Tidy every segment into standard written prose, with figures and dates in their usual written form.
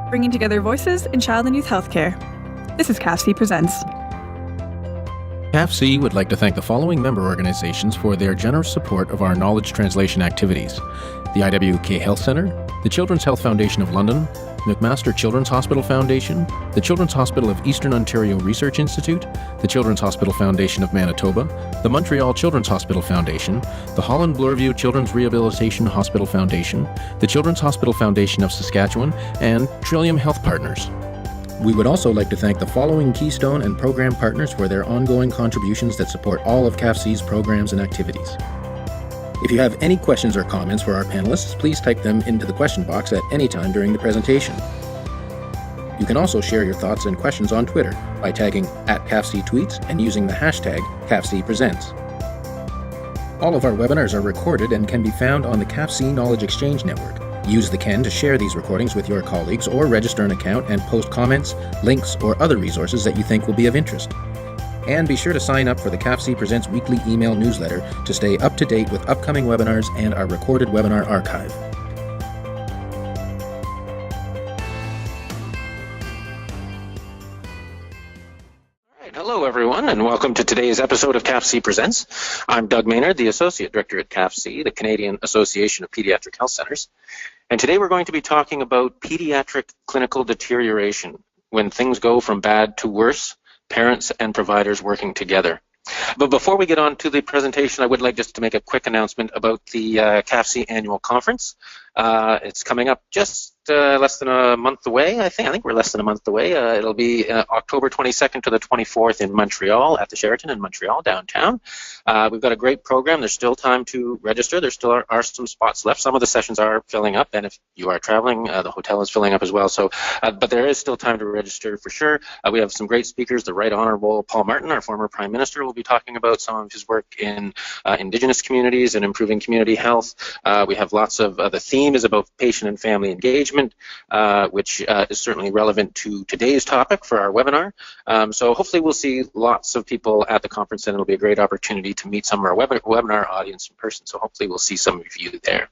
bringing together voices in child and youth healthcare. This is CAFC Presents. CAFC would like to thank the following member organizations for their generous support of our knowledge translation activities: the IWK Health Centre, the Children's Health Foundation of London, McMaster Children's Hospital Foundation, the Children's Hospital of Eastern Ontario Research Institute, the Children's Hospital Foundation of Manitoba, the Montreal Children's Hospital Foundation, the Holland Bloorview Children's Rehabilitation Hospital Foundation, the Children's Hospital Foundation of Saskatchewan, and Trillium Health Partners. We would also like to thank the following Keystone and program partners for their ongoing contributions that support all of CAFC's programs and activities. If you have any questions or comments for our panelists, please type them into the question box at any time during the presentation. You can also share your thoughts and questions on Twitter by tagging @CAFCTweets and using the hashtag CAFCPresents. All of our webinars are recorded and can be found on the CAFC Knowledge Exchange Network. Use the CAN to share these recordings with your colleagues or register an account and post comments, links, or other resources that you think will be of interest. And be sure to sign up for the CAFC Presents weekly email newsletter to stay up to date with upcoming webinars and our recorded webinar archive. Hello, everyone, and welcome to today's episode of CAFC Presents. I'm Doug Maynard, the Associate Director at CAFC, the Canadian Association of Pediatric Health Centres. And today we're going to be talking about pediatric clinical deterioration, when things go from bad to worse, parents and providers working together. But before we get on to the presentation, I would like just to make a quick announcement about the CAFC annual conference. It's coming up just less than a month away, I think we're less than a month away. It'll be October 22nd to the 24th in Montreal, at the Sheraton in Montreal, downtown. We've got a great program. There's still time to register. There still are some spots left. Some of the sessions are filling up, and if you are traveling, the hotel is filling up as well. So, but there is still time to register for sure. We have some great speakers. The Right Honourable Paul Martin, our former Prime Minister, will be talking about some of his work in Indigenous communities and improving community health. We have lots of, the theme is about patient and family engagement, which is certainly relevant to today's topic for our webinar. So hopefully we'll see lots of people at the conference, and it'll be a great opportunity to meet some of our webinar audience in person. So hopefully we'll see some of you there.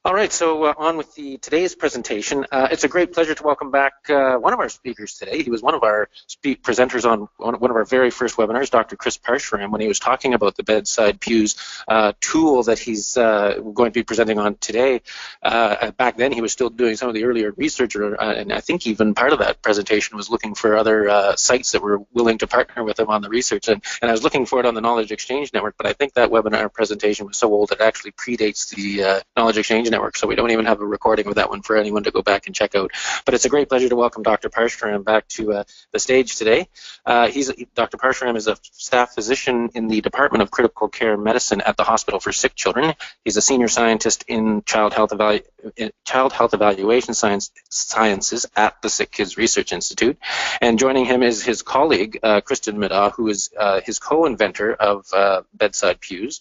All right, so on with today's presentation. It's a great pleasure to welcome back one of our speakers today. He was one of our presenters on one of our very first webinars, Dr. Chris Parshuram, when he was talking about the Bedside PEWS tool that he's going to be presenting on today. Back then, he was still doing some of the earlier research, and I think even part of that presentation was looking for other sites that were willing to partner with him on the research. And I was looking for it on the Knowledge Exchange Network, but I think that webinar presentation was so old it actually predates the Knowledge Exchange Network, so we don't even have a recording of that one for anyone to go back and check out. But it's a great pleasure to welcome Dr. Parshuram back to the stage today. Dr. Parshuram is a staff physician in the Department of Critical Care Medicine at the Hospital for Sick Children. He's a senior scientist in child health evaluation sciences at the SickKids Research Institute. And joining him is his colleague, Kristen Middaugh, who is his co-inventor of Bedside PEWS.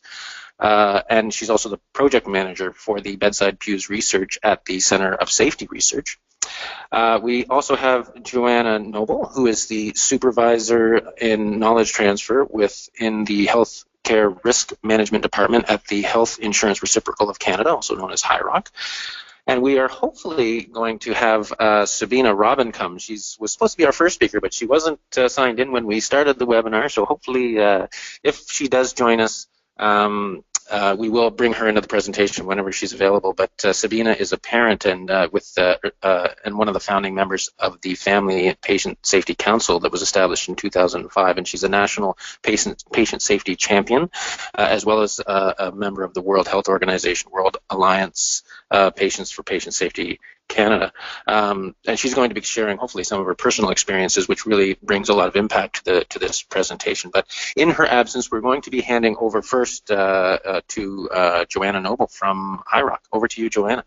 And she's also the project manager for the Bedside PEWS research at the Center of Safety Research. We also have Joanna Noble, who is the supervisor in knowledge transfer within the Healthcare Risk Management Department at the Health Insurance Reciprocal of Canada, also known as HIROC. And we are hopefully going to have Sabina Robin come. She was supposed to be our first speaker, but she wasn't signed in when we started the webinar. So hopefully, if she does join us, we will bring her into the presentation whenever she's available. But Sabina is a parent and and one of the founding members of the Family and Patient Safety Council that was established in 2005, and she's a national patient safety champion, as well as a member of the World Health Organization World Alliance Patients for Patient Safety Canada. And she's going to be sharing hopefully some of her personal experiences, which really brings a lot of impact to this presentation. But in her absence, we're going to be handing over first to Joanna Noble from HIROC. Over to you, Joanna.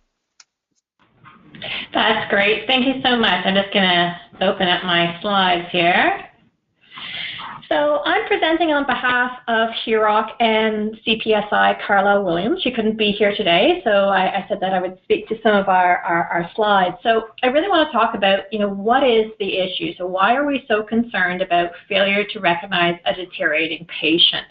That's great. Thank you so much. I'm just going to open up my slides here. So I'm presenting on behalf of HIROC and CPSI Carla Williams. She couldn't be here today, so I said that I would speak to some of our slides. So I really want to talk about, what is the issue? So why are we so concerned about failure to recognize a deteriorating patient?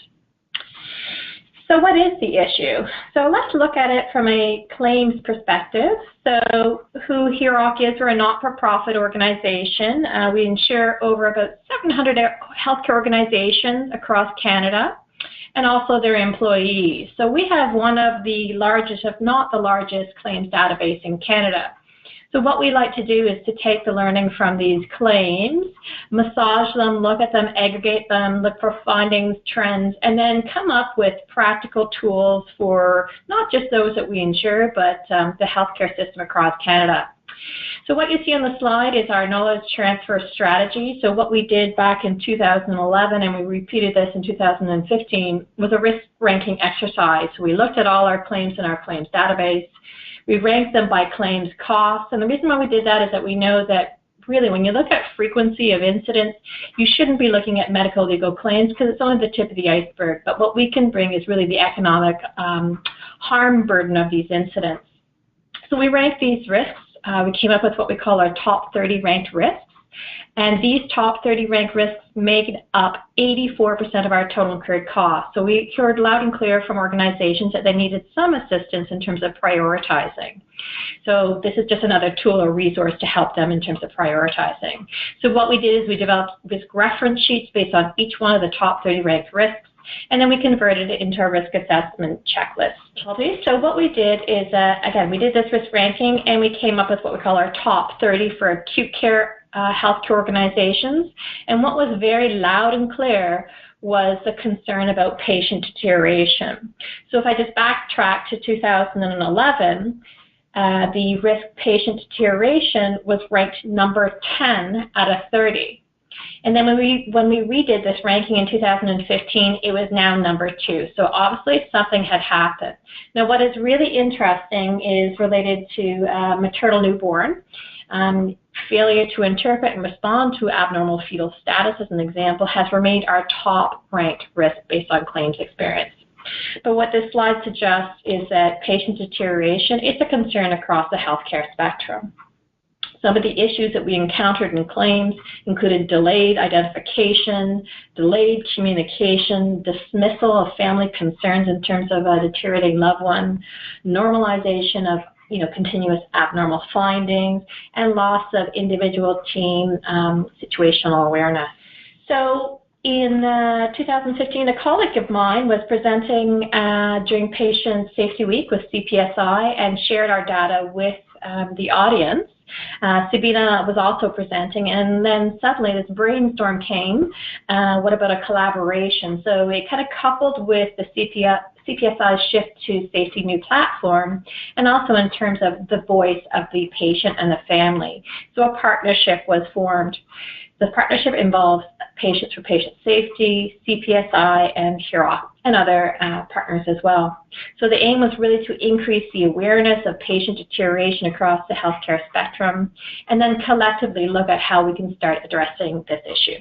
So what is the issue? So let's look at it from a claims perspective. So who HEROC is, we're a not-for-profit organization. We insure over about 700 healthcare organizations across Canada and also their employees. So we have one of the largest, if not the largest, claims database in Canada. So what we like to do is to take the learning from these claims, massage them, look at them, aggregate them, look for findings, trends, and then come up with practical tools for not just those that we insure, but the healthcare system across Canada. So what you see on the slide is our knowledge transfer strategy. So what we did back in 2011, and we repeated this in 2015, was a risk ranking exercise. So we looked at all our claims in our claims database. We ranked them by claims cost, and the reason why we did that is that we know that really when you look at frequency of incidents, you shouldn't be looking at medical legal claims because it's only the tip of the iceberg, but what we can bring is really the economic harm burden of these incidents. So we ranked these risks. We came up with what we call our top 30 ranked risks. And these top 30 ranked risks make up 84% of our total incurred costs. So we heard loud and clear from organizations that they needed some assistance in terms of prioritizing. So this is just another tool or resource to help them in terms of prioritizing. So what we did is we developed risk reference sheets based on each one of the top 30 ranked risks, and then we converted it into our risk assessment checklist. So what we did is, again, we did this risk ranking, and we came up with what we call our top 30 for acute care healthcare organizations. And what was very loud and clear was the concern about patient deterioration. So if I just backtrack to 2011, the risk patient deterioration was ranked number 10 out of 30. And then when we redid this ranking in 2015, it was now number 2. So obviously something had happened. Now what is really interesting is related to maternal newborn. Failure to interpret and respond to abnormal fetal status, as an example, has remained our top ranked risk based on claims experience. But what this slide suggests is that patient deterioration is a concern across the healthcare spectrum. Some of the issues that we encountered in claims included delayed identification, delayed communication, dismissal of family concerns in terms of a deteriorating loved one, normalization of continuous abnormal findings, and loss of individual team situational awareness. So in 2015, a colleague of mine was presenting during Patient Safety Week with CPSI and shared our data with the audience. Sabina was also presenting, and then suddenly this brainstorm came. What about a collaboration? So it kind of coupled with the CPSI's shift to safety new platform, and also in terms of the voice of the patient and the family. So a partnership was formed. The partnership involves Patients for Patient Safety, CPSI, and HEROC, and other partners as well. So the aim was really to increase the awareness of patient deterioration across the healthcare spectrum, and then collectively look at how we can start addressing this issue.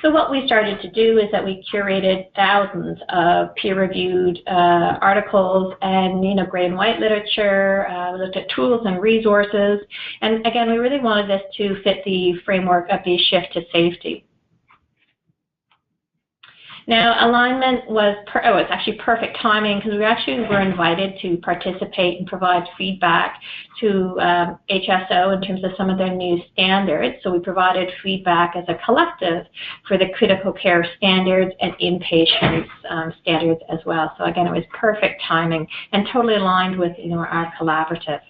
So what we started to do is that we curated thousands of peer-reviewed articles and gray and white literature. We looked at tools and resources, and again, we really wanted this to fit the framework of the shift to safety. Now, alignment was, it's actually perfect timing because we actually were invited to participate and provide feedback to HSO in terms of some of their new standards. So we provided feedback as a collective for the critical care standards and inpatient standards as well. So again, it was perfect timing and totally aligned with our collaborative.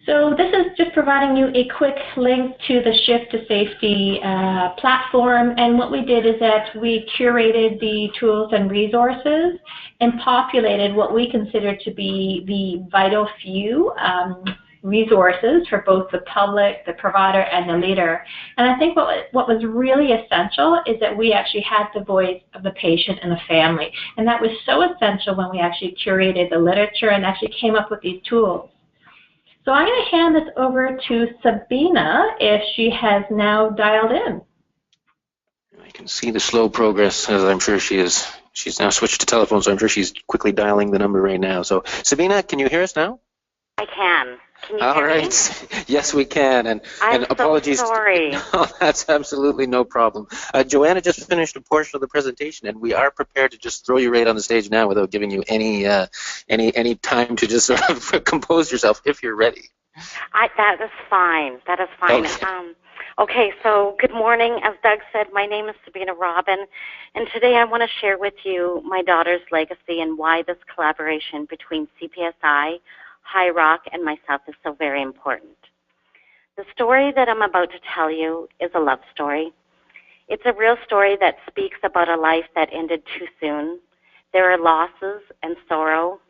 So this is just providing you a quick link to the Shift to Safety platform, and what we did is that we curated the tools and resources and populated what we consider to be the vital few resources for both the public, the provider, and the leader. And I think what was really essential is that we actually had the voice of the patient and the family, and that was so essential when we actually curated the literature and actually came up with these tools. So I'm going to hand this over to Sabina if she has now dialed in. I can see the slow progress, as I'm sure she is. She's now switched to telephone, so I'm sure she's quickly dialing the number right now. So Sabina, can you hear us now? I can. Can you All hear me? right. Yes, we can. And I'm apologies. so sorry. No, that's absolutely no problem. Joanna just finished a portion of the presentation, and we are prepared to just throw you right on the stage now without giving you any time to just sort of compose yourself if you're ready. That is fine. That is fine. Okay. Okay, so good morning. As Doug said, my name is Sabina Robin, and today I want to share with you my daughter's legacy and why this collaboration between CPSI, High Rock, and myself is so very important. The story that I'm about to tell you is a love story. It's a real story that speaks about a life that ended too soon. There are losses and sorrow.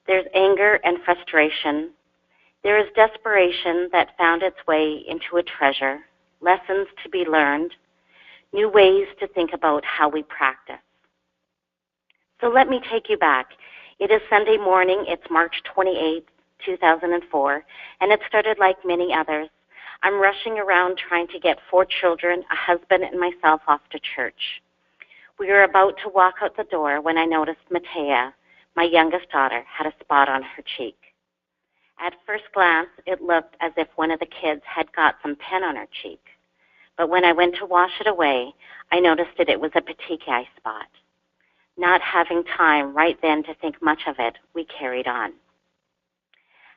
There's anger and frustration. There is desperation that found its way into a treasure, lessons to be learned, new ways to think about how we practice. So let me take you back. It is Sunday morning. It's March 28th, 2004, and it started like many others. I'm rushing around trying to get 4 children, a husband, and myself off to church. We were about to walk out the door when I noticed Matea, my youngest daughter, had a spot on her cheek. At first glance, it looked as if one of the kids had got some pen on her cheek. But when I went to wash it away, I noticed that it was a petechiae spot. Not having time right then to think much of it, we carried on.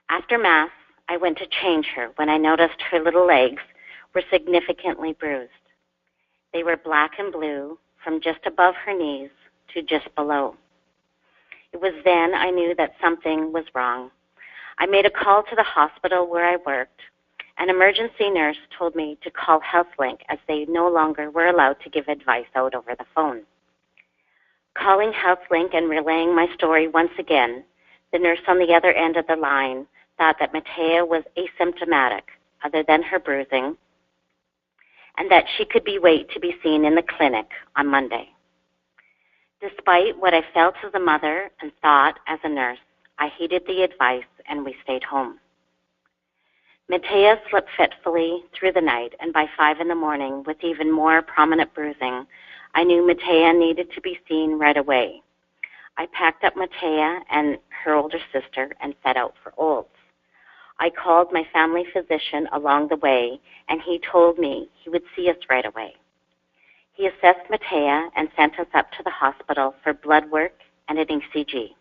After Mass, I went to change her when I noticed her little legs were significantly bruised. They were black and blue from just above her knees to just below. It was then I knew that something was wrong. I made a call to the hospital where I worked. An emergency nurse told me to call HealthLink as they no longer were allowed to give advice out over the phone. Calling HealthLink and relaying my story once again, the nurse on the other end of the line thought that Matea was asymptomatic, other than her bruising, and that she could wait to be seen in the clinic on Monday. Despite what I felt as a mother and thought as a nurse, I heeded the advice and we stayed home. Matea slept fitfully through the night, and by 5 in the morning, with even more prominent bruising, I knew Matea needed to be seen right away. I packed up Matea and her older sister and set out for Olds. I called my family physician along the way, and he told me he would see us right away. He assessed Matea and sent us up to the hospital for blood work and an ECG.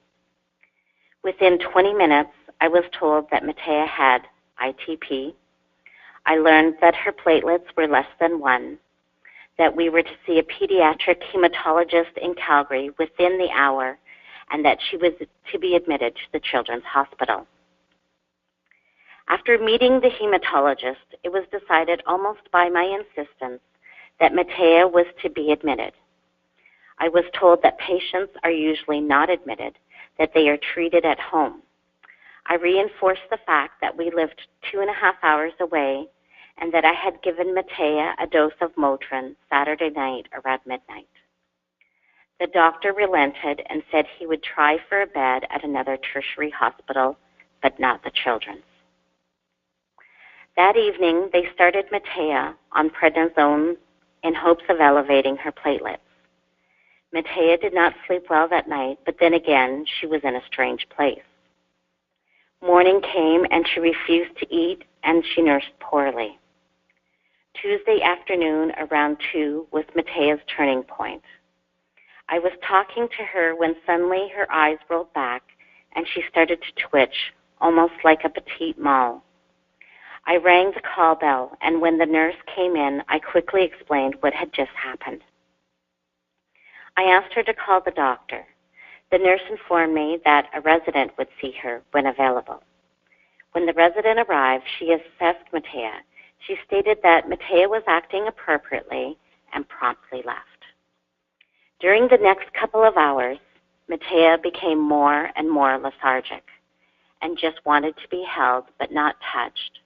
Within 20 minutes, I was told that Matea had ITP. I learned that her platelets were less than 1, that we were to see a pediatric hematologist in Calgary within the hour, and that she was to be admitted to the Children's Hospital. After meeting the hematologist, it was decided almost by my insistence that Matea was to be admitted. I was told that patients are usually not admitted, that they are treated at home. I reinforced the fact that we lived 2.5 hours away and that I had given Matea a dose of Motrin Saturday night around midnight. The doctor relented and said he would try for a bed at another tertiary hospital, but not the Children's. That evening, they started Matea on prednisone in hopes of elevating her platelets. Matea did not sleep well that night, but then again, she was in a strange place. Morning came and she refused to eat and she nursed poorly. Tuesday afternoon around 2 was Matea's turning point. I was talking to her when suddenly her eyes rolled back and she started to twitch, almost like a petite mole. I rang the call bell, and when the nurse came in, I quickly explained what had just happened. I asked her to call the doctor. The nurse informed me that a resident would see her when available. When the resident arrived, she assessed Matea. She stated that Matea was acting appropriately and promptly left. During the next couple of hours, Matea became more and more lethargic and just wanted to be held but not touched,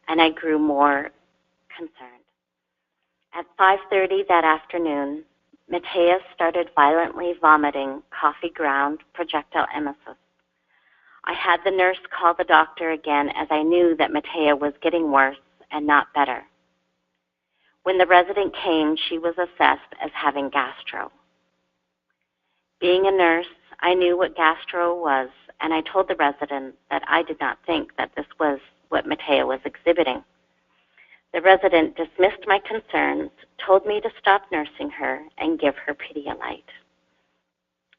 and I grew more concerned. At 5:30 that afternoon, Matea started violently vomiting coffee ground projectile emesis. I had the nurse call the doctor again as I knew that Matea was getting worse and not better. When the resident came, she was assessed as having gastro. Being a nurse, I knew what gastro was, and I told the resident that I did not think that this was what Matea was exhibiting. The resident dismissed my concerns, told me to stop nursing her, and give her Pedialyte.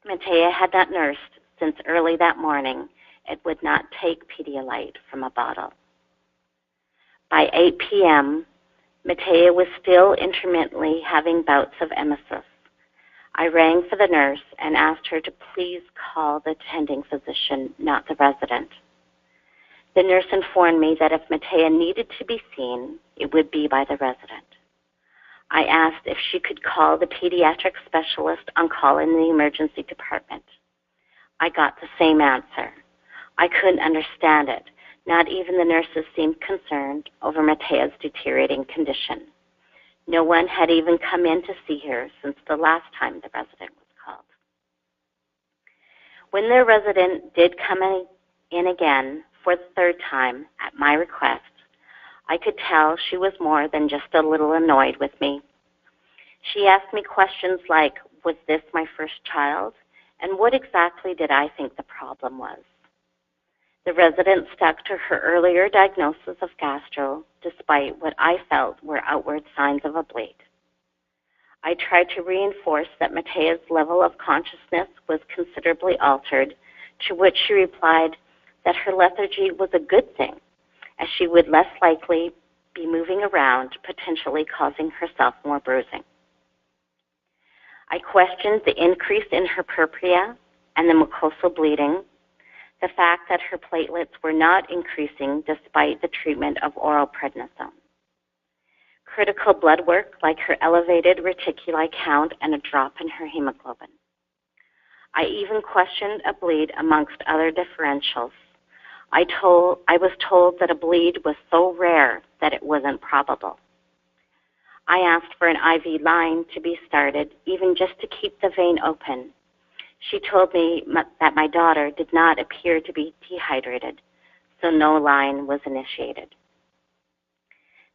Matea had not nursed since early that morning. It would not take Pedialyte from a bottle. By 8 p.m., Matea was still intermittently having bouts of emesis. I rang for the nurse and asked her to please call the attending physician, not the resident. The nurse informed me that if Matea needed to be seen, it would be by the resident. I asked if she could call the pediatric specialist on call in the emergency department. I got the same answer. I couldn't understand it. Not even the nurses seemed concerned over Matea's deteriorating condition. No one had even come in to see her since the last time the resident was called. When the resident did come in again for the third time at my request, I could tell she was more than just a little annoyed with me. She asked me questions like, was this my first child? And what exactly did I think the problem was? The resident stuck to her earlier diagnosis of gastro, despite what I felt were outward signs of a bleed. I tried to reinforce that Matea's level of consciousness was considerably altered, to which she replied that her lethargy was a good thing, as she would less likely be moving around, potentially causing herself more bruising. I questioned the increase in her purpura and the mucosal bleeding, the fact that her platelets were not increasing despite the treatment of oral prednisone. Critical blood work like her elevated reticuli count and a drop in her hemoglobin. I even questioned a bleed amongst other differentials. I was told that a bleed was so rare that it wasn't probable. I asked for an IV line to be started, even just to keep the vein open. She told me that my daughter did not appear to be dehydrated, so no line was initiated.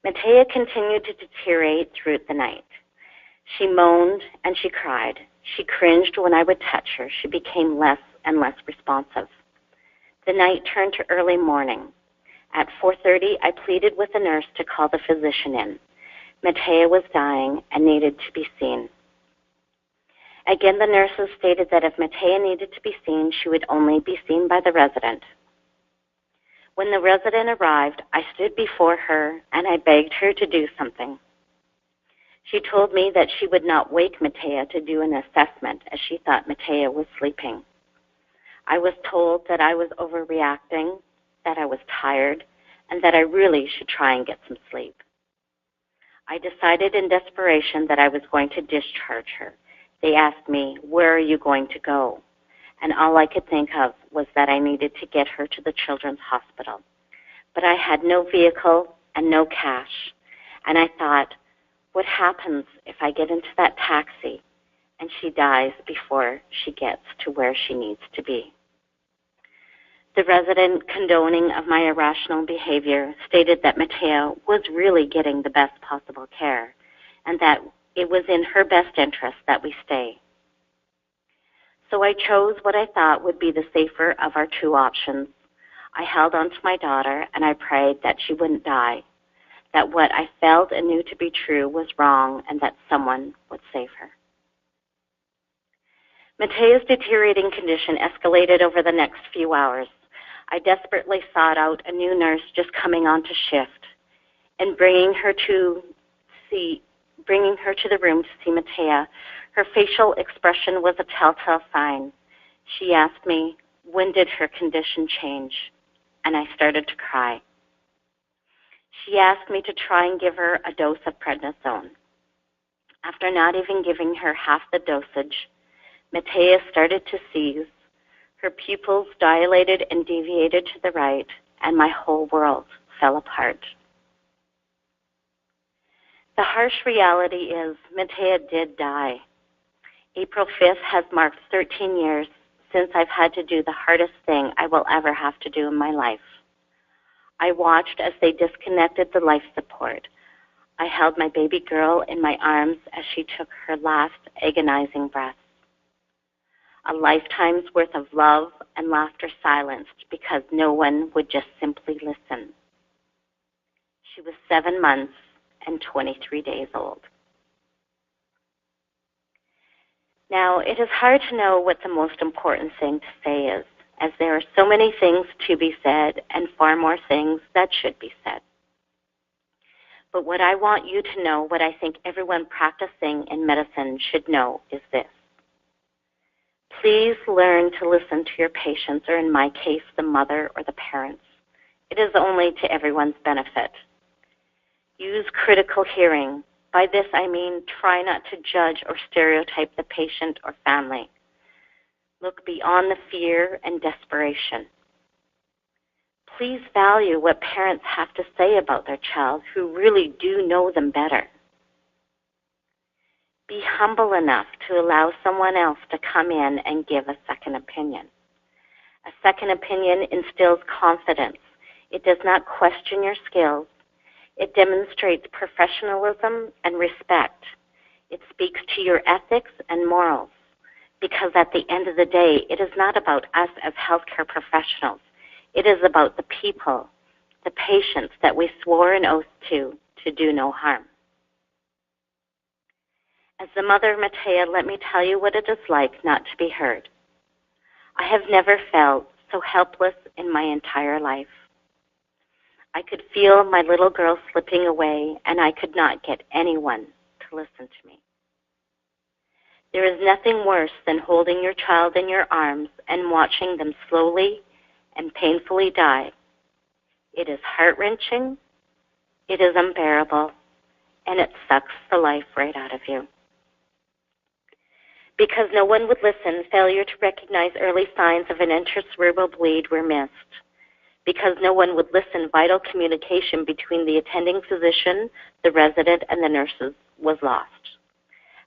Matea continued to deteriorate throughout the night. She moaned and she cried. She cringed when I would touch her. She became less and less responsive. The night turned to early morning. At 4:30, I pleaded with the nurse to call the physician in. Matea was dying and needed to be seen. Again, the nurses stated that if Matea needed to be seen, she would only be seen by the resident. When the resident arrived, I stood before her and I begged her to do something. She told me that she would not wake Matea to do an assessment as she thought Matea was sleeping. I was told that I was overreacting, that I was tired, and that I really should try and get some sleep. I decided in desperation that I was going to discharge her. They asked me, "Where are you going to go?" And all I could think of was that I needed to get her to the children's hospital. But I had no vehicle and no cash. And I thought, what happens if I get into that taxi and she dies before she gets to where she needs to be? The resident, condoning of my irrational behavior, stated that Matea was really getting the best possible care and that it was in her best interest that we stay. So I chose what I thought would be the safer of our two options. I held on to my daughter and I prayed that she wouldn't die, that what I felt and knew to be true was wrong and that someone would save her. Matea's deteriorating condition escalated over the next few hours. I desperately sought out a new nurse just coming on to shift and bringing her to the room to see Matea. Her facial expression was a telltale sign. She asked me, when did her condition change? And I started to cry. She asked me to try and give her a dose of prednisone. After not even giving her half the dosage, Matea started to seize. Her pupils dilated and deviated to the right, and my whole world fell apart. The harsh reality is Matea did die. April 5th has marked 13 years since I've had to do the hardest thing I will ever have to do in my life. I watched as they disconnected the life support. I held my baby girl in my arms as she took her last agonizing breath. A lifetime's worth of love and laughter silenced because no one would just simply listen. She was 7 months and 23 days old. Now, it is hard to know what the most important thing to say is, as there are so many things to be said and far more things that should be said. But what I want you to know, what I think everyone practicing in medicine should know, is this. Please learn to listen to your patients, or in my case, the mother or the parents. It is only to everyone's benefit. Use critical hearing. By this I mean try not to judge or stereotype the patient or family. Look beyond the fear and desperation. Please value what parents have to say about their child who really do know them better. Be humble enough to allow someone else to come in and give a second opinion. A second opinion instills confidence. It does not question your skills. It demonstrates professionalism and respect. It speaks to your ethics and morals, because at the end of the day, it is not about us as healthcare professionals. It is about the people, the patients that we swore an oath to do no harm. As the mother of Matea, let me tell you what it is like not to be heard. I have never felt so helpless in my entire life. I could feel my little girl slipping away, and I could not get anyone to listen to me. There is nothing worse than holding your child in your arms and watching them slowly and painfully die. It is heart-wrenching, it is unbearable, and it sucks the life right out of you. Because no one would listen, failure to recognize early signs of an intracerebral bleed were missed. Because no one would listen, vital communication between the attending physician, the resident, and the nurses was lost.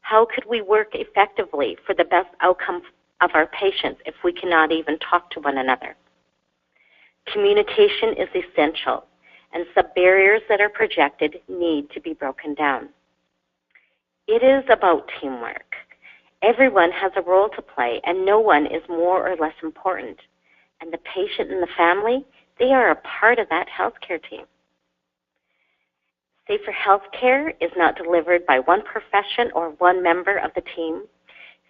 How could we work effectively for the best outcome of our patients if we cannot even talk to one another? Communication is essential, and some barriers that are projected need to be broken down. It is about teamwork. Everyone has a role to play, and no one is more or less important. And the patient and the family, they are a part of that healthcare team. Safer healthcare is not delivered by one profession or one member of the team.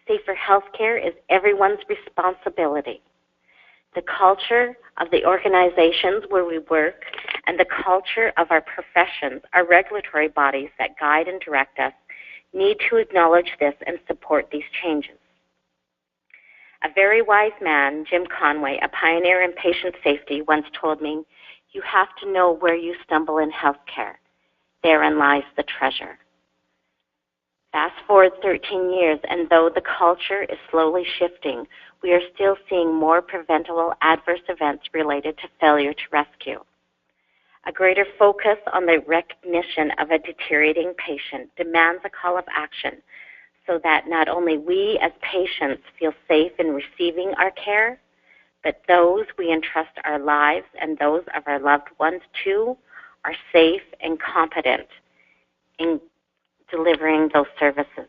Safer healthcare is everyone's responsibility. The culture of the organizations where we work and the culture of our professions, our regulatory bodies that guide and direct us, need to acknowledge this and support these changes. A very wise man, Jim Conway, a pioneer in patient safety, once told me, "You have to know where you stumble in healthcare. Therein lies the treasure." Fast forward 13 years, and though the culture is slowly shifting, we are still seeing more preventable adverse events related to failure to rescue. A greater focus on the recognition of a deteriorating patient demands a call of action so that not only we as patients feel safe in receiving our care, but those we entrust our lives and those of our loved ones to are safe and competent in delivering those services.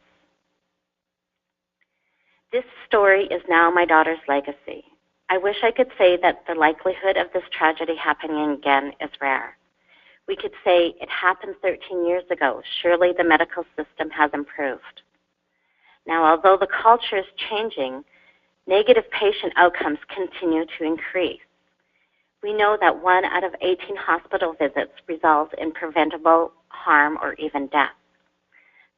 This story is now my daughter's legacy. I wish I could say that the likelihood of this tragedy happening again is rare. We could say it happened 13 years ago. Surely the medical system has improved. Now, although the culture is changing, negative patient outcomes continue to increase. We know that 1 out of 18 hospital visits results in preventable harm or even death.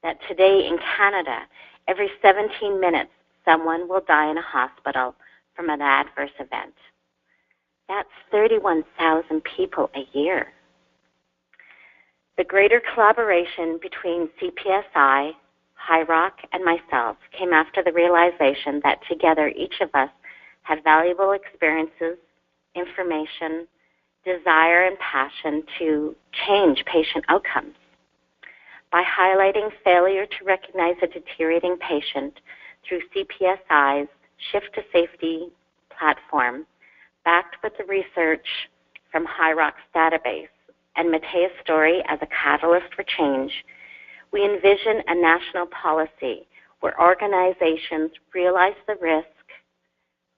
That today in Canada, every 17 minutes, someone will die in a hospital from an adverse event. That's 31,000 people a year. The greater collaboration between CPSI, HIROC, and myself came after the realization that together each of us had valuable experiences, information, desire, and passion to change patient outcomes. By highlighting failure to recognize a deteriorating patient through CPSI's Shift to Safety platform, backed with the research from HIROC's database and Matea's story as a catalyst for change, we envision a national policy where organizations realize the risk,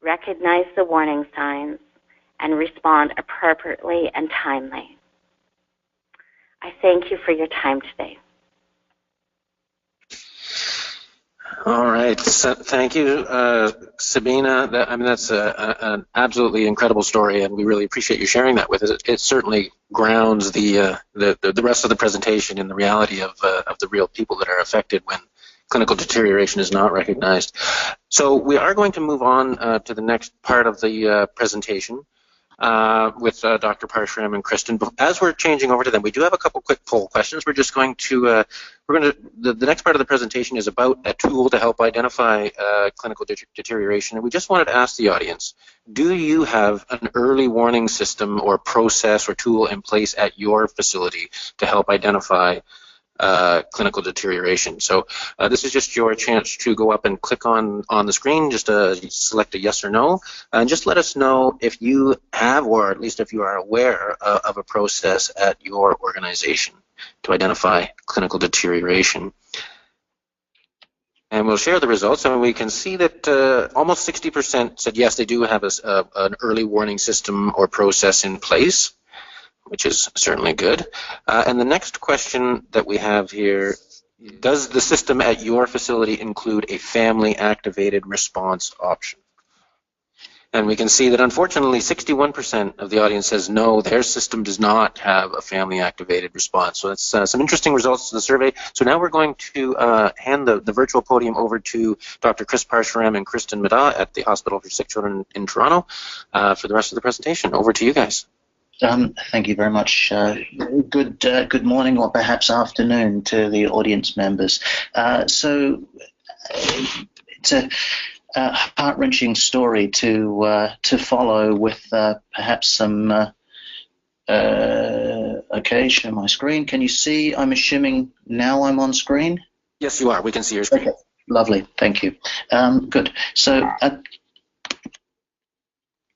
recognize the warning signs, and respond appropriately and timely. I thank you for your time today. All right. So, thank you, Sabina. That's an absolutely incredible story, and we really appreciate you sharing that with us. It certainly grounds the rest of the presentation in the reality of the real people that are affected when clinical deterioration is not recognized. So we are going to move on to the next part of the presentation with Dr. Parshuram and Kristen. As we're changing over to them, we do have a couple quick poll questions. We're just going to, the next part of the presentation is about a tool to help identify clinical deterioration. And we just wanted to ask the audience, do you have an early warning system or process or tool in place at your facility to help identify clinical deterioration? So this is just your chance to go up and click on the screen, just select a yes or no, and just let us know if you have, or at least if you are aware of a process at your organization to identify clinical deterioration. And we'll share the results, and we can see that almost 60% said yes, they do have an early warning system or process in place, which is certainly good. And the next question that we have here, does the system at your facility include a family-activated response option? And we can see that unfortunately 61% of the audience says no, their system does not have a family-activated response. So that's some interesting results to the survey. So now we're going to hand the virtual podium over to Dr. Chris Parshuram and Kristen Mada at the Hospital for Sick Children in Toronto for the rest of the presentation. Over to you guys. Thank you very much. Good morning or perhaps afternoon to the audience members. So it's a heart-wrenching story to follow with perhaps some. Okay, share my screen. Can you see? I'm assuming now I'm on screen. Yes, you are. We can see your screen. Okay, lovely. Thank you. Good. So.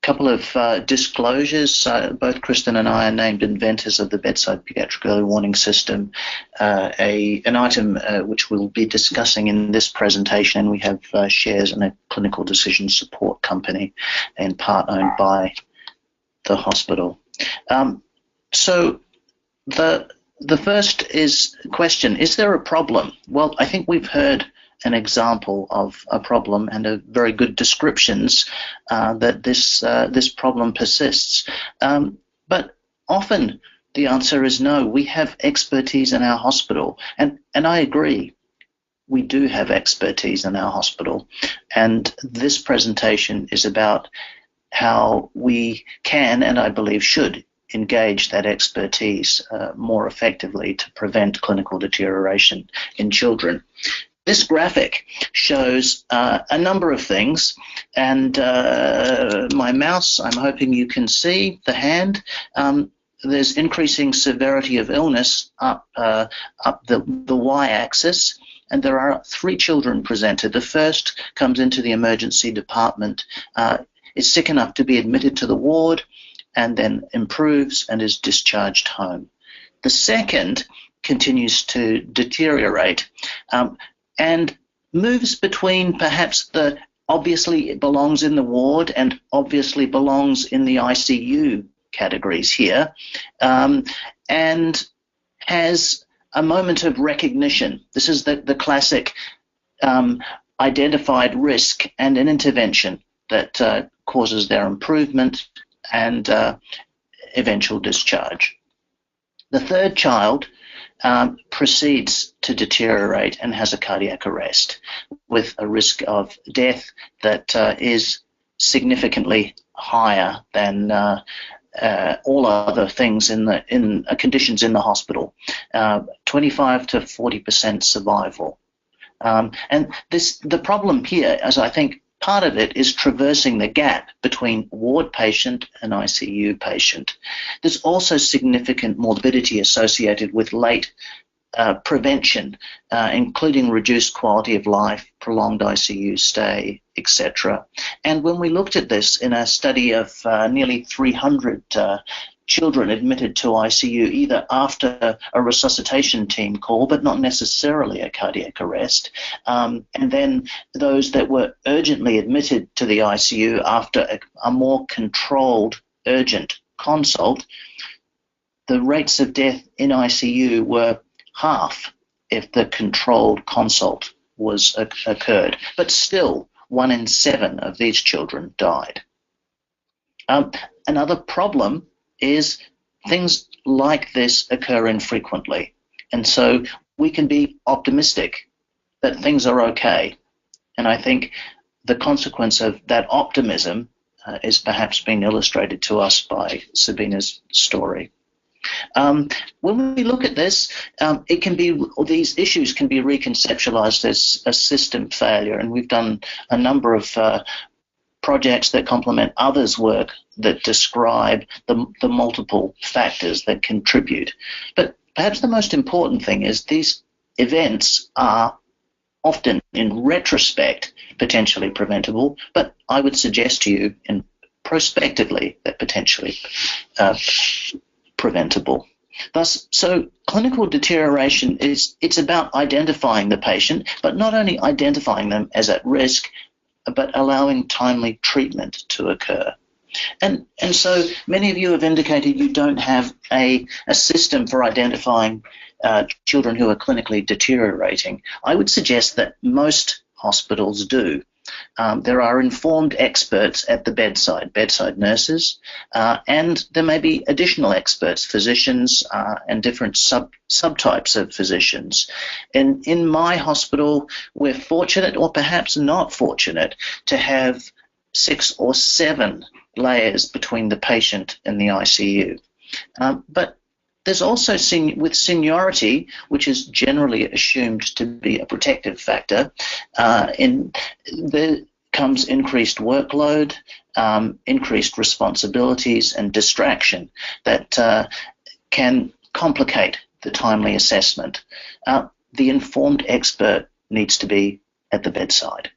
Couple of disclosures. Both Kristen and I are named inventors of the Bedside Pediatric Early Warning System, an item which we'll be discussing in this presentation, and we have shares in a clinical decision support company in part owned by the hospital. So the first question, is there a problem? Well, I think we've heard an example of a problem and a very good descriptions that this problem persists. But often the answer is no. We have expertise in our hospital, and I agree. We do have expertise in our hospital, and this presentation is about how we can, and I believe should, engage that expertise more effectively to prevent clinical deterioration in children. This graphic shows a number of things, and my mouse, I'm hoping you can see the hand. There's increasing severity of illness up the y-axis, and there are 3 children presented. The first comes into the emergency department, is sick enough to be admitted to the ward, and then improves and is discharged home. The second continues to deteriorate, and moves between perhaps the obviously it belongs in the ward and obviously belongs in the ICU categories here, and has a moment of recognition. This is the classic identified risk and an intervention that causes their improvement and eventual discharge. The third child proceeds to deteriorate and has a cardiac arrest with a risk of death that is significantly higher than all other things in conditions in the hospital, 25 to 40% survival. And the problem here, as I think part of it, is traversing the gap between ward patient and ICU patient. There's also significant morbidity associated with late prevention, including reduced quality of life, prolonged ICU stay, etc. And when we looked at this in a study of nearly 300 children admitted to ICU either after a resuscitation team call, but not necessarily a cardiac arrest, and then those that were urgently admitted to the ICU after a more controlled urgent consult, the rates of death in ICU were half if the controlled consult was occurred. But still, 1 in 7 of these children died. Another problem is things like this occur infrequently. And so we can be optimistic that things are okay. And I think the consequence of that optimism is perhaps being illustrated to us by Sabina's story. When we look at this, these issues can be reconceptualized as a system failure, and we've done a number of projects that complement others' work that describe the multiple factors that contribute. But perhaps the most important thing is these events are often, in retrospect, potentially preventable, but I would suggest to you, prospectively, that potentially preventable. Thus, so clinical deterioration it's about identifying the patient, but not only identifying them as at risk, but allowing timely treatment to occur. And so many of you have indicated you don't have a system for identifying children who are clinically deteriorating. I would suggest that most hospitals do. There are informed experts at the bedside nurses, and there may be additional experts, physicians, and different subtypes of physicians. In my hospital, we're fortunate, or perhaps not fortunate, to have 6 or 7 layers between the patient and the ICU. But there's also, with seniority, which is generally assumed to be a protective factor, there comes increased workload, increased responsibilities, and distraction that can complicate the timely assessment. The informed expert needs to be at the bedside.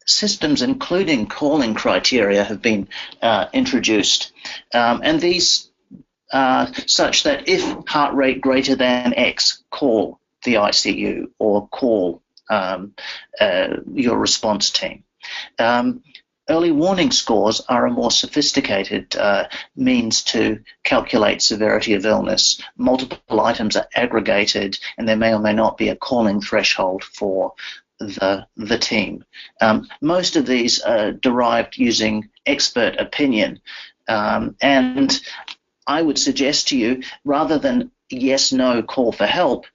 Systems including calling criteria have been introduced, and these are such that if heart rate greater than X, call the ICU or call your response team. Early warning scores are a more sophisticated means to calculate severity of illness. Multiple items are aggregated, and there may or may not be a calling threshold for the team. Most of these are derived using expert opinion, and I would suggest to you, rather than yes/no call for help,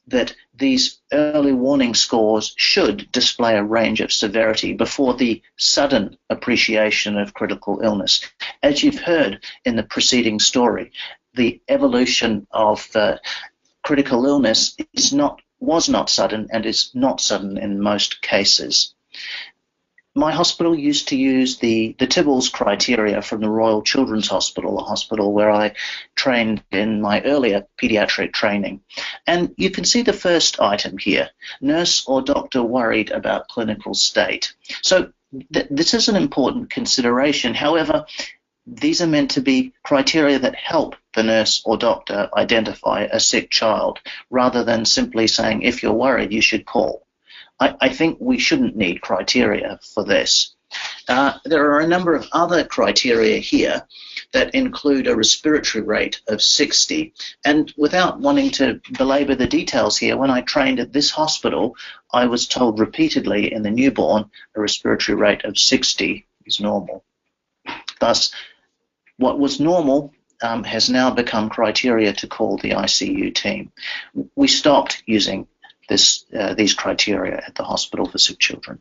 that these early warning scores should display a range of severity before the sudden appreciation of critical illness. As you've heard in the preceding story, the evolution of critical illness was not sudden and is not sudden in most cases. My hospital used to use the PEWS criteria from the Royal Children's Hospital, a hospital where I trained in my earlier pediatric training. And you can see the first item here, nurse or doctor worried about clinical state. So this is an important consideration. However, these are meant to be criteria that help the nurse or doctor identify a sick child, rather than simply saying, if you're worried, you should call. I think we shouldn't need criteria for this. There are a number of other criteria here that include a respiratory rate of 60. And without wanting to belabor the details here, when I trained at this hospital, I was told repeatedly in the newborn a respiratory rate of 60 is normal. Thus, what was normal has now become criteria to call the ICU team. We stopped using these criteria at the Hospital for Sick Children.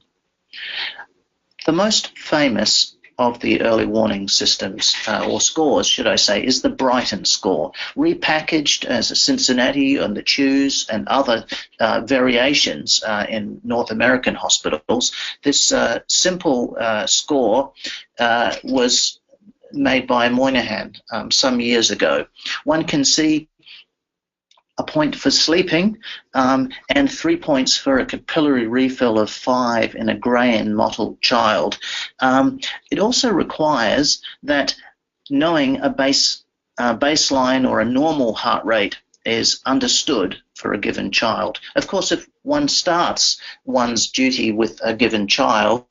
The most famous of the early warning systems, or scores, should I say, is the Brighton score, repackaged as a Cincinnati and the PEWS and other variations in North American hospitals. This simple score was made by Moynihan some years ago. One can see a point for sleeping and 3 points for a capillary refill of 5 in a grey and mottled child. It also requires that knowing a baseline or a normal heart rate is understood for a given child. Of course, if one starts one's duty with a given child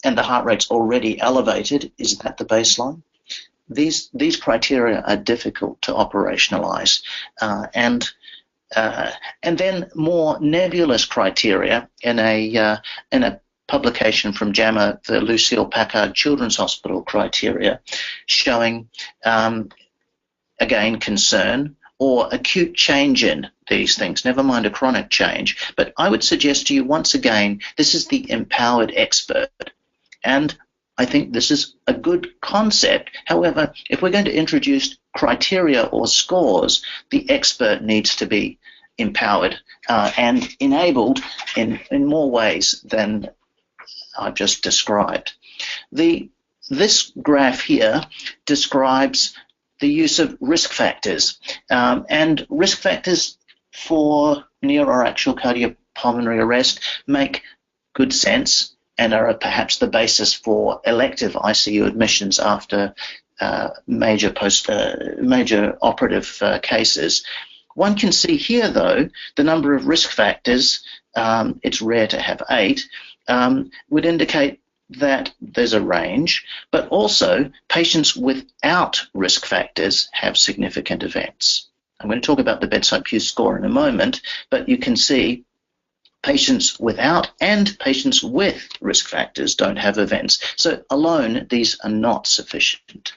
and the heart rate's already elevated, is that the baseline? these criteria are difficult to operationalize, and then more nebulous criteria in a publication from JAMA, the Lucille Packard Children's Hospital criteria, showing again concern or acute change in these things, never mind a chronic change. But I would suggest to you once again, this is the empowered expert, and I think this is a good concept. However, if we're going to introduce criteria or scores, the expert needs to be empowered and enabled in more ways than I've just described. This graph here describes the use of risk factors, and risk factors for near or actual cardiopulmonary arrest make good sense and are perhaps the basis for elective ICU admissions after major operative cases. One can see here, though, the number of risk factors, it's rare to have 8, would indicate that there's a range, but also patients without risk factors have significant events. I'm going to talk about the Bedside PEWS score in a moment, but you can see patients without and patients with risk factors don't have events. So alone, these are not sufficient.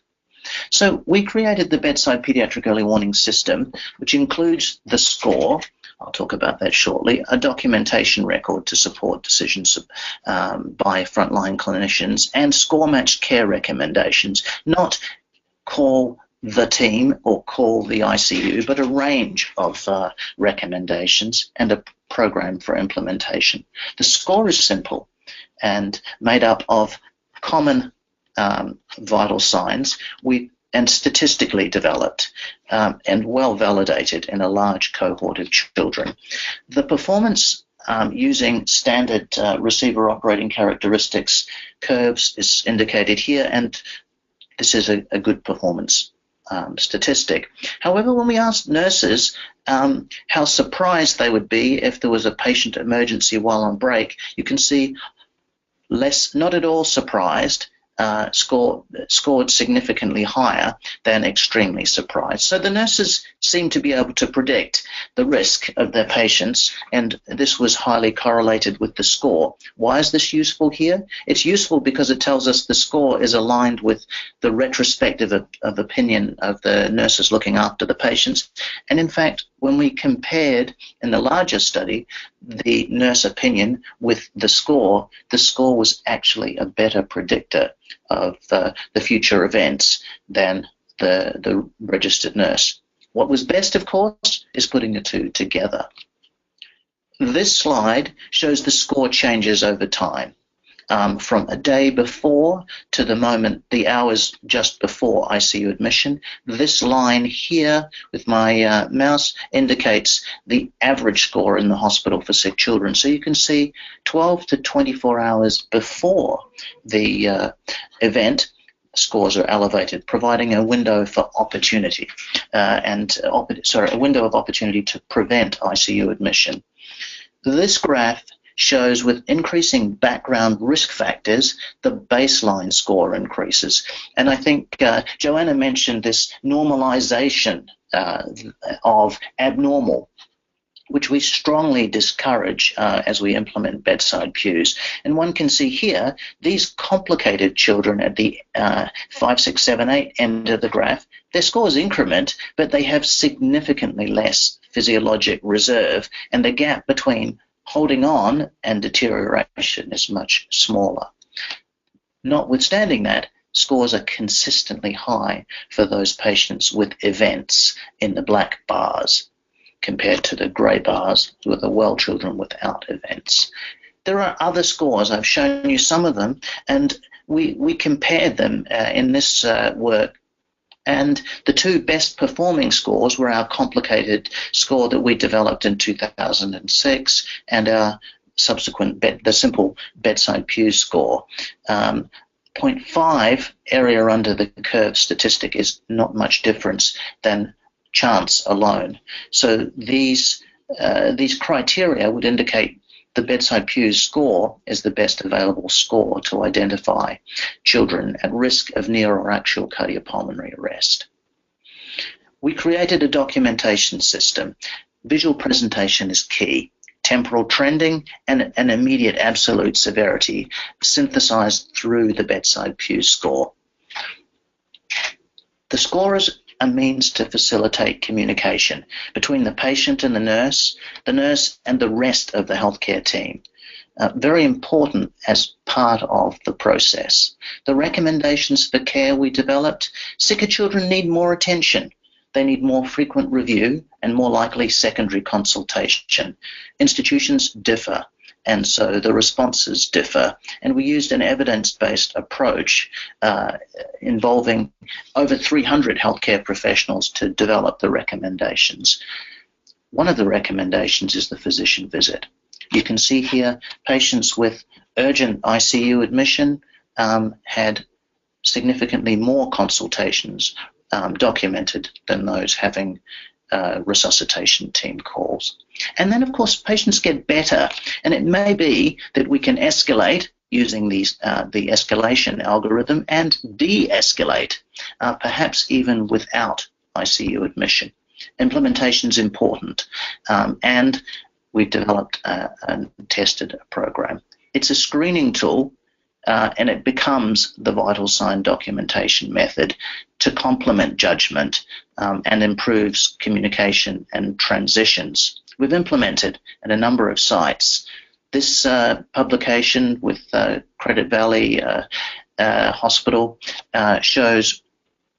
So we created the Bedside Pediatric Early Warning System, which includes the score, I'll talk about that shortly, a documentation record to support decisions by frontline clinicians, and score-matched care recommendations, not call the team or call the ICU, but a range of recommendations and a program for implementation. The score is simple and made up of common vital signs and statistically developed and well validated in a large cohort of children. The performance using standard receiver operating characteristics curves is indicated here, and this is a good performance statistic. However, when we asked nurses how surprised they would be if there was a patient emergency while on break, you can see not at all surprised, scored significantly higher than extremely surprised. So the nurses seem to be able to predict the risk of their patients, and this was highly correlated with the score. Why is this useful here? It's useful because it tells us the score is aligned with the retrospective of opinion of the nurses looking after the patients. And in fact, when we compared in the larger study the nurse opinion with the score was actually a better predictor of the future events than the registered nurse. What was best, of course, is putting the two together. This slide shows the score changes over time, from a day before to the hours just before ICU admission. This line here with my mouse indicates the average score in the hospital for sick children. So you can see 12 to 24 hours before the event, scores are elevated, providing a window for opportunity a window of opportunity to prevent ICU admission. This graph shows with increasing background risk factors, the baseline score increases. And I think Joanna mentioned this normalization of abnormal, which we strongly discourage as we implement Bedside PEWS. And one can see here, these complicated children at the 5, 6, 7, 8 end of the graph, their scores increment, but they have significantly less physiologic reserve, and the gap between holding on and deterioration is much smaller. Notwithstanding that, scores are consistently high for those patients with events in the black bars compared to the grey bars with the well children without events. There are other scores. I've shown you some of them, and we compared them in this work. And the two best performing scores were our complicated score that we developed in 2006 and our subsequent, the simple Bedside PEWS score. 0.5 area under the curve statistic is not much difference than chance alone. So these criteria would indicate the Bedside PEWS score is the best available score to identify children at risk of near or actual cardiopulmonary arrest. We created a documentation system. Visual presentation is key. Temporal trending and an immediate absolute severity synthesized through the Bedside PEWS score. The score is a means to facilitate communication between the patient and the nurse and the rest of the healthcare team. Very important as part of the process. The recommendations for care we developed: sicker children need more attention. They need more frequent review and more likely secondary consultation. Institutions differ, and so the responses differ. And we used an evidence-based approach involving over 300 healthcare professionals to develop the recommendations. One of the recommendations is the physician visit. You can see here patients with urgent ICU admission had significantly more consultations documented than those having resuscitation team calls. And then, of course, patients get better, and it may be that we can escalate using the escalation algorithm and de-escalate, perhaps even without ICU admission. Implementation is important, and we've developed and tested a program. It's a screening tool, and it becomes the vital sign documentation method to complement judgment and improves communication and transitions. We've implemented at a number of sites. This publication with Credit Valley Hospital shows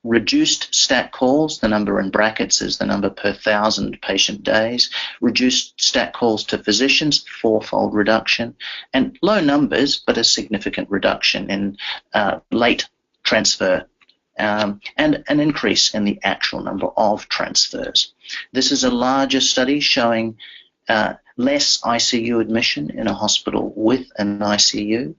reduced stat calls. The number in brackets is the number per 1,000 patient days. Reduced stat calls to physicians, 4-fold reduction, and low numbers, but a significant reduction in late transfer, and an increase in the actual number of transfers. This is a larger study showing less ICU admission in a hospital with an ICU,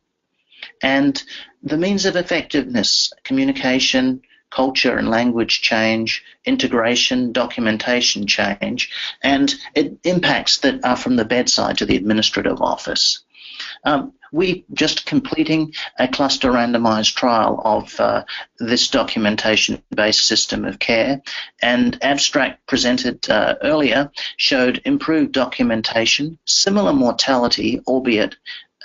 and the means of effectiveness: communication, culture and language change, integration, documentation change, and it impacts that are from the bedside to the administrative office. We just completing a cluster randomized trial of this documentation-based system of care, and abstract presented earlier showed improved documentation, similar mortality, albeit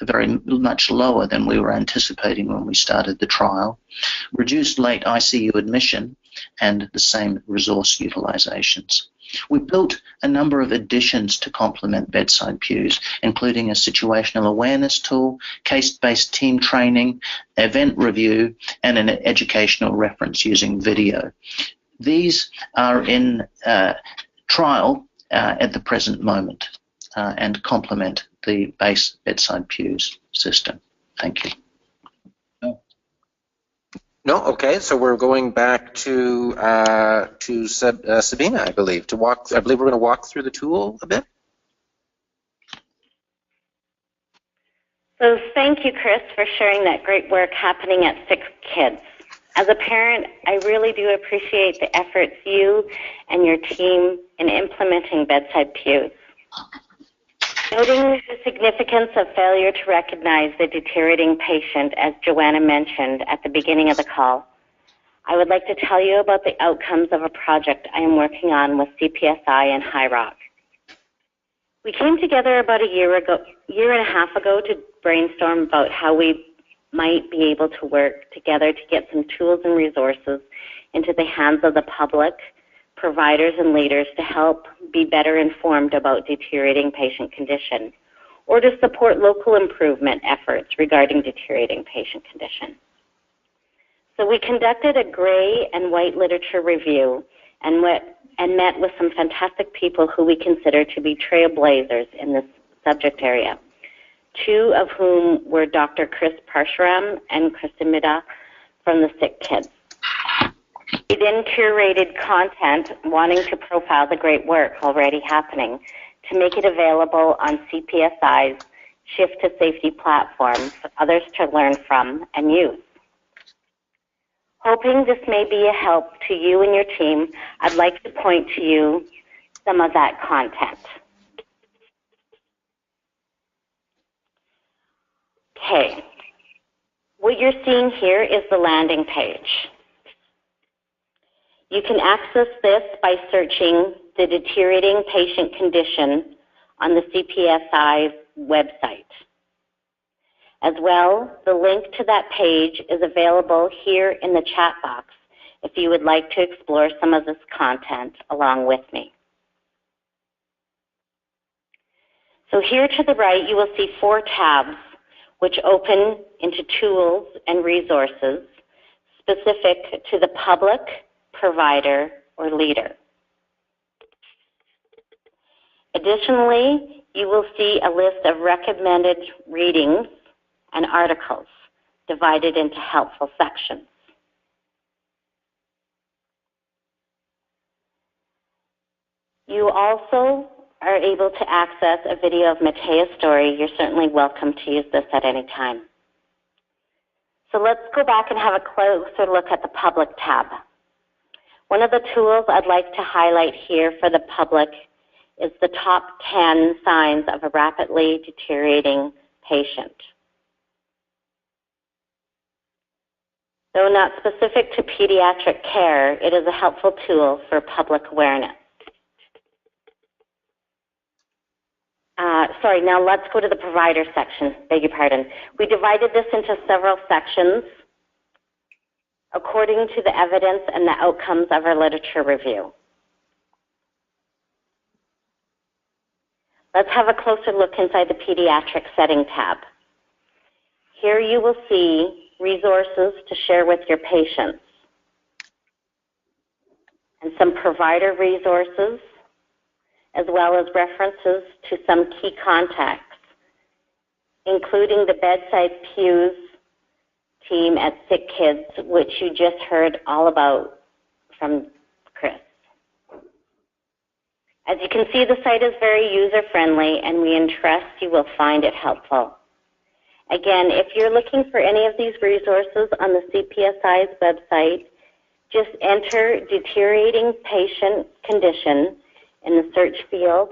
very much lower than we were anticipating when we started the trial, reduced late ICU admission, and the same resource utilizations. We built a number of additions to complement Bedside PEWS, including a situational awareness tool, case-based team training, event review, and an educational reference using video. These are in trial at the present moment and complement the base Bedside PEWS system. Thank you. No, okay. So we're going back to Sabina, I believe, to walk. I believe we're going to walk through the tool a bit. So thank you, Chris, for sharing that great work happening at SickKids. As a parent, I really do appreciate the efforts you and your team in implementing Bedside PEWS. Noting the significance of failure to recognize the deteriorating patient, as Joanna mentioned at the beginning of the call, I would like to tell you about the outcomes of a project I am working on with CPSI and HiRock. We came together about a year and a half ago to brainstorm about how we might be able to work together to get some tools and resources into the hands of the public, providers and leaders to help be better informed about deteriorating patient condition, or to support local improvement efforts regarding deteriorating patient condition. So we conducted a gray and white literature review and met with some fantastic people who we consider to be trailblazers in this subject area, two of whom were Dr. Chris Parshuram and Kristen Mida from the SickKids. We then curated content wanting to profile the great work already happening to make it available on CPSI's Shift to Safety platform for others to learn from and use. Hoping this may be a help to you and your team, I'd like to point to you some of that content. Okay. What you're seeing here is the landing page. You can access this by searching the deteriorating patient condition on the CPSI website. As well, the link to that page is available here in the chat box if you would like to explore some of this content along with me. So here to the right, you will see 4 tabs which open into tools and resources specific to the public, provider, or leader. Additionally, you will see a list of recommended readings and articles divided into helpful sections. You also are able to access a video of Matea's story. You're certainly welcome to use this at any time. So let's go back and have a closer look at the public tab. One of the tools I'd like to highlight here for the public is the top 10 signs of a rapidly deteriorating patient. Though not specific to pediatric care, it is a helpful tool for public awareness. Now let's go to the provider section, beg your pardon. We divided this into several sections according to the evidence and the outcomes of our literature review. Let's have a closer look inside the pediatric setting tab. Here you will see resources to share with your patients and some provider resources, as well as references to some key contacts, including the Bedside PEWS team at SickKids, which you just heard all about from Chris. As you can see, the site is very user-friendly, and we trust you will find it helpful. Again, if you're looking for any of these resources on the CPSI's website, just enter deteriorating patient condition in the search field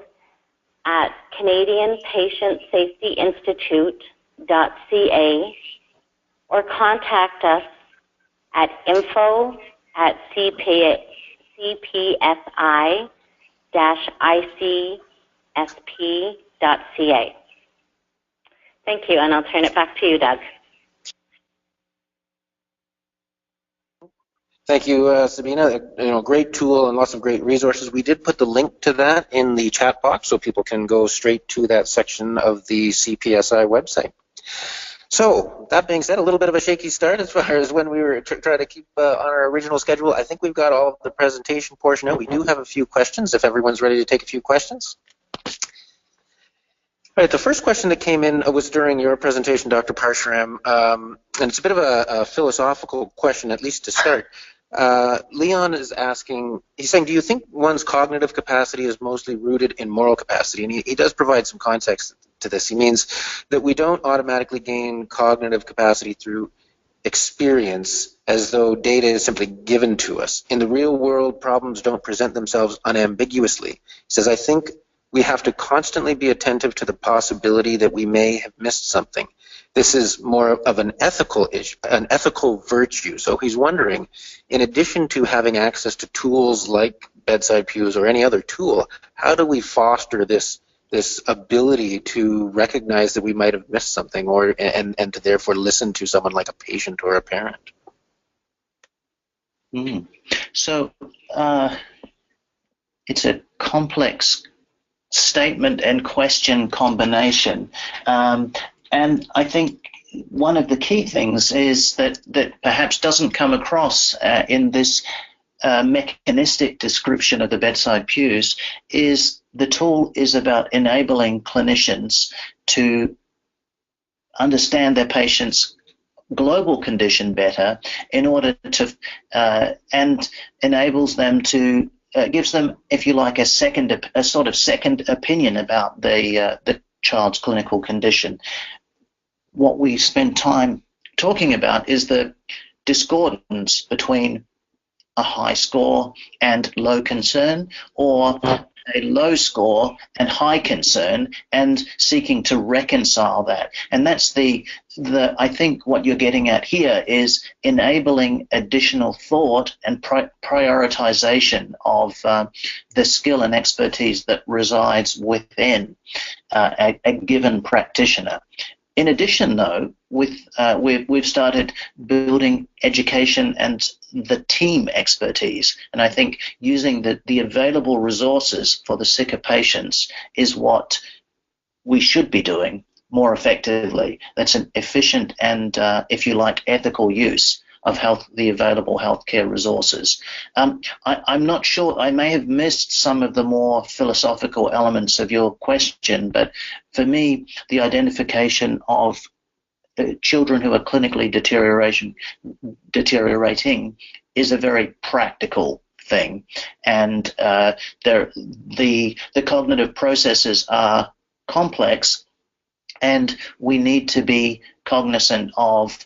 at CanadianPatientSafetyInstitute.ca or contact us at info@cpsi-icsp.ca. Thank you, and I'll turn it back to you, Doug. Thank you, Sabina. Great tool and lots of great resources. We did put the link to that in the chat box so people can go straight to that section of the CPSI website. So that being said, a little bit of a shaky start as far as when we were trying to keep on our original schedule. I think we've got all of the presentation portion out. We do have a few questions if everyone's ready to take a few questions. All right, the first question that came in was during your presentation, Dr. Parshuram, and it's a bit of a philosophical question, at least to start. Leon is asking, he's saying, do you think one's cognitive capacity is mostly rooted in moral capacity? And he does provide some context to this. He means that we don't automatically gain cognitive capacity through experience as though data is simply given to us. In the real world, problems don't present themselves unambiguously. He says, I think we have to constantly be attentive to the possibility that we may have missed something. This is more of an ethical issue, an ethical virtue. So he's wondering, in addition to having access to tools like Bedside PEWS or any other tool, how do we foster this ability to recognize that we might have missed something, and to therefore listen to someone like a patient or a parent? So it's a complex statement and question combination. And I think one of the key things is that perhaps doesn't come across in this mechanistic description of the Bedside PEWS is the tool is about enabling clinicians to understand their patient's global condition better in order to and enables them to gives them, if you like, a sort of second opinion about the child's clinical condition. What we spend time talking about is the discordance between a high score and low concern, or a low score and high concern, and seeking to reconcile that. And that's I think what you're getting at here is enabling additional thought and prioritization of the skill and expertise that resides within a given practitioner. In addition, though, we've started building education and the team expertise, and I think using the available resources for the sicker patients is what we should be doing more effectively. That's an efficient and, if you like, ethical use of the available healthcare resources. I'm not sure, I may have missed some of the more philosophical elements of your question, but for me, the identification of children who are clinically deteriorating is a very practical thing, and the cognitive processes are complex, and we need to be cognizant of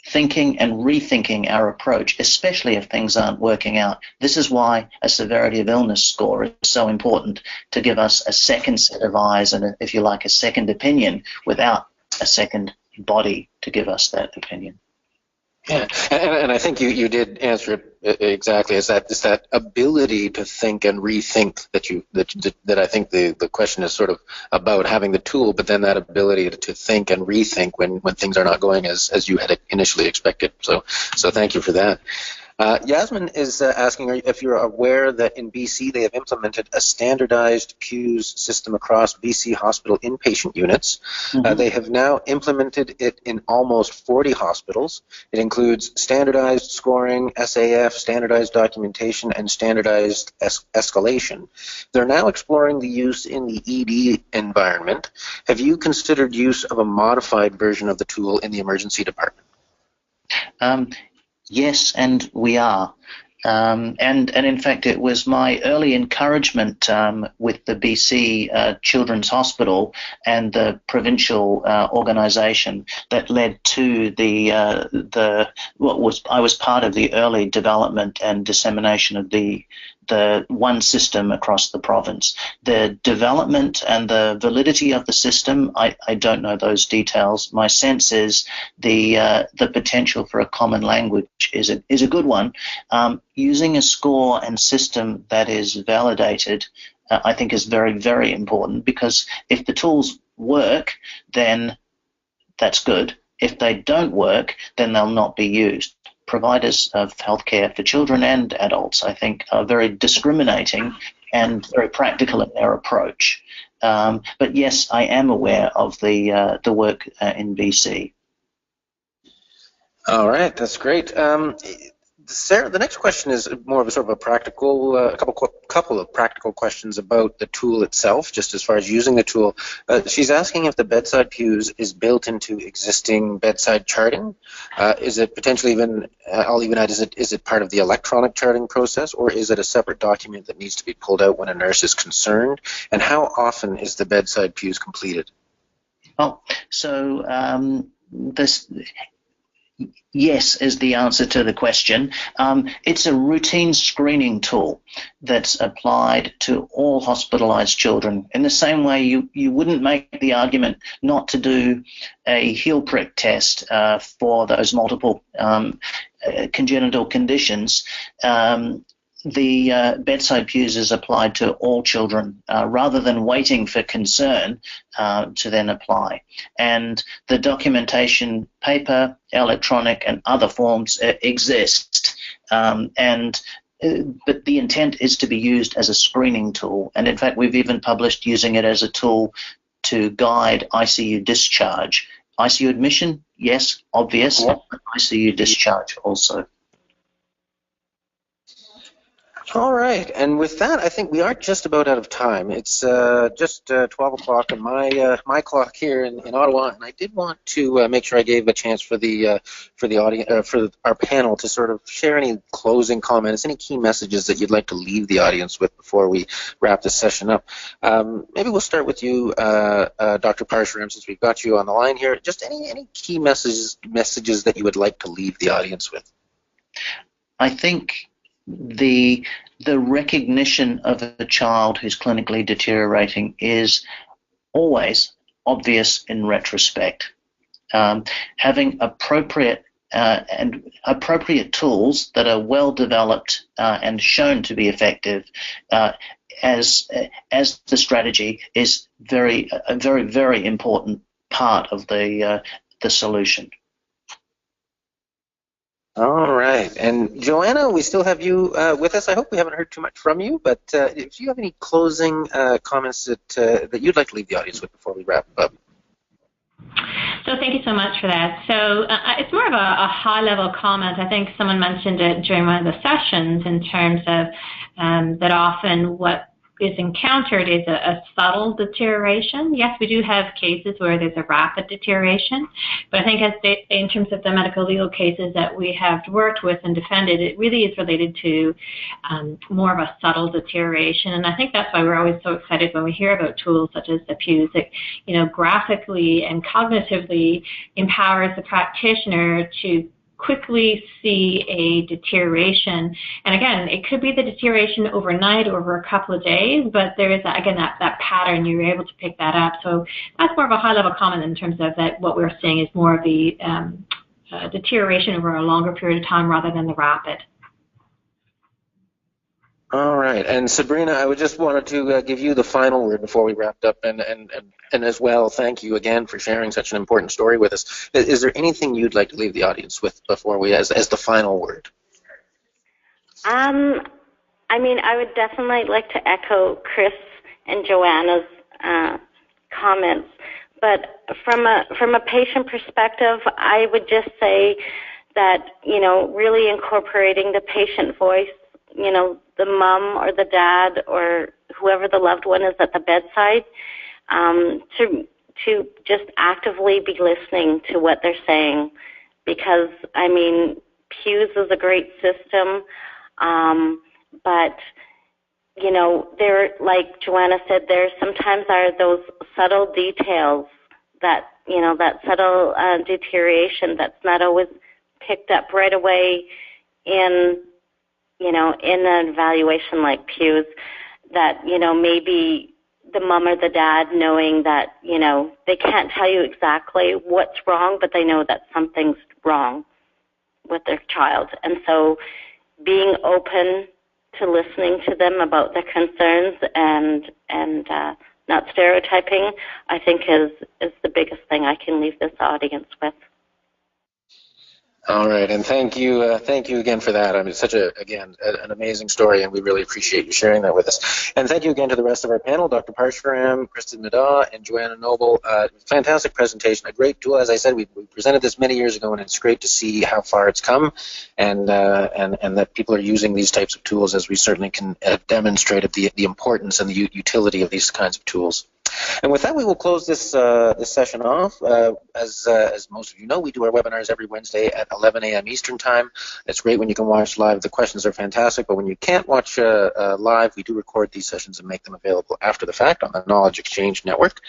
thinking and rethinking our approach, especially if things aren't working out. This is why a severity of illness score is so important, to give us a second set of eyes and, if you like, a second opinion without a second body to give us that opinion. Yeah, and I think you did answer it exactly. It's that ability to think and rethink that I think the question is sort of about, having the tool, but then that ability to think and rethink when things are not going as you had initially expected. So thank you for that. Yasmin is asking if you're aware that in BC they have implemented a standardized PEWS system across BC hospital inpatient units. Mm-hmm. They have now implemented it in almost 40 hospitals. It includes standardized scoring, SAF, standardized documentation, and standardized escalation. They're now exploring the use in the ED environment. Have you considered use of a modified version of the tool in the emergency department? Yes, and we are. And in fact, it was my early encouragement with the BC Children's Hospital and the provincial organisation that led to I was part of the early development and dissemination of the one system across the province. The development and the validity of the system, I don't know those details. My sense is the potential for a common language is a good one. Using a score and system that is validated, I think, is very, very important, because if the tools work, then that's good. If they don't work, then they'll not be used. Providers of healthcare for children and adults, I think, are very discriminating and very practical in their approach. But yes, I am aware of the work in BC. All right, that's great. Sarah, the next question is more of a sort of a practical, couple of practical questions about the tool itself, just as far as using the tool. She's asking if the Bedside PEWS is built into existing bedside charting. Is it potentially even, I'll even add, is it part of the electronic charting process, or is it a separate document that needs to be pulled out when a nurse is concerned? And how often is the Bedside PEWS completed? Oh, so yes is the answer to the question. It's a routine screening tool that's applied to all hospitalized children. In the same way you wouldn't make the argument not to do a heel prick test for those multiple congenital conditions. The Bedside PEWS is applied to all children rather than waiting for concern to then apply. And the documentation, paper, electronic, and other forms exist. But the intent is to be used as a screening tool. And in fact, we've even published using it as a tool to guide ICU discharge. ICU admission, yes, obvious, but ICU discharge also. All right, and with that, I think we are just about out of time. It's just 12 o'clock on my clock here in Ottawa, and I did want to make sure I gave a chance for the audience, for our panel, to sort of share any closing comments, any key messages that you'd like to leave the audience with before we wrap this session up. Maybe we'll start with you, Dr. Parshuram, since we've got you on the line here. Just any key messages that you would like to leave the audience with. I think the the recognition of a child who's clinically deteriorating is always obvious in retrospect. Having appropriate tools that are well developed and shown to be effective as the strategy is a very important part of the solution. All right. And Joanna, we still have you with us. I hope we haven't heard too much from you, but if you have any closing comments that you'd like to leave the audience with before we wrap up. So thank you so much for that. So it's more of a high-level comment. I think someone mentioned it during one of the sessions in terms of that often what is encountered is a subtle deterioration. Yes, we do have cases where there's a rapid deterioration, but I think in terms of the medical legal cases that we have worked with and defended, it really is related to more of a subtle deterioration. And I think that's why we're always so excited when we hear about tools such as the PEWS that, you know, graphically and cognitively empowers the practitioner to quickly see a deterioration. And again, it could be the deterioration overnight over a couple of days, but there is, again, that pattern. You're able to pick that up. So that's more of a high-level comment in terms of that what we're seeing is more of the deterioration over a longer period of time rather than the rapid. All right. And Sabina, I just wanted to give you the final word before we wrapped up, and as well, thank you again for sharing such an important story with us. Is there anything you'd like to leave the audience with before we, as the final word? I mean, I would definitely like to echo Chris and Joanna's comments, but from a patient perspective, I would just say that, you know, really incorporating the patient voice, you know, the mom or the dad or whoever the loved one is at the bedside, to just actively be listening to what they're saying, because, I mean, PEWS is a great system, but, you know, there, like Joanna said, there sometimes are those subtle details that, you know, that subtle deterioration that's not always picked up right away in, you know, in an evaluation like PEWS, that, you know, maybe the mom or the dad knowing that, you know, they can't tell you exactly what's wrong, but they know that something's wrong with their child. And so being open to listening to them about their concerns and not stereotyping, I think is the biggest thing I can leave this audience with. All right, and thank you again for that. I mean, such an amazing story, and we really appreciate you sharing that with us. And thank you again to the rest of our panel, Dr. Parshuram, Kristen Middaugh, and Joanna Noble. Fantastic presentation, a great tool. As I said, we presented this many years ago, and it's great to see how far it's come, and that people are using these types of tools, as we certainly can demonstrate the importance and the utility of these kinds of tools. And with that, we will close this session off. As most of you know, we do our webinars every Wednesday at 11 a.m. Eastern Time. It's great when you can watch live. The questions are fantastic, but when you can't watch live, we do record these sessions and make them available after the fact on the Knowledge Exchange Network.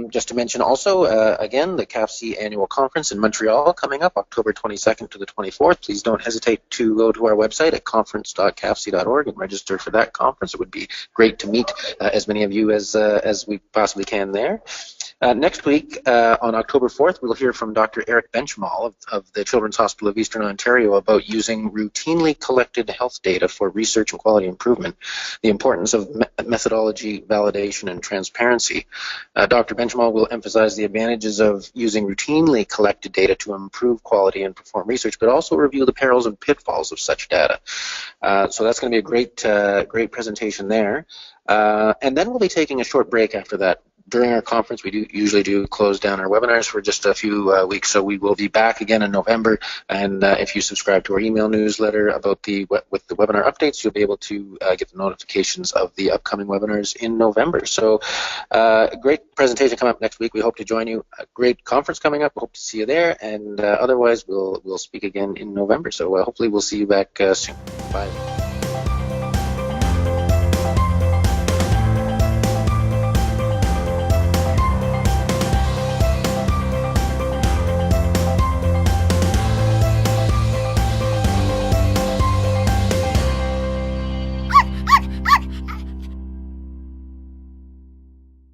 Just to mention also, again, the CAPC annual conference in Montreal coming up October 22nd to the 24th. Please don't hesitate to go to our website at conference.capc.org and register for that conference. It would be great to meet as many of you as we possibly can there. Next week, on October 4th, we'll hear from Dr. Eric Benchmall of the Children's Hospital of Eastern Ontario about using routinely collected health data for research and quality improvement, the importance of methodology, validation, and transparency. Dr. Benchmall will emphasize the advantages of using routinely collected data to improve quality and perform research, but also review the perils and pitfalls of such data. So that's going to be a great presentation there. And then we'll be taking a short break after that. During our conference, we usually do close down our webinars for just a few weeks, so we will be back again in November. And if you subscribe to our email newsletter about with the webinar updates, you'll be able to get the notifications of the upcoming webinars in November. So, great presentation coming up next week. We hope to join you. A great conference coming up. We hope to see you there. And otherwise, we'll speak again in November. So hopefully, we'll see you back soon. Bye.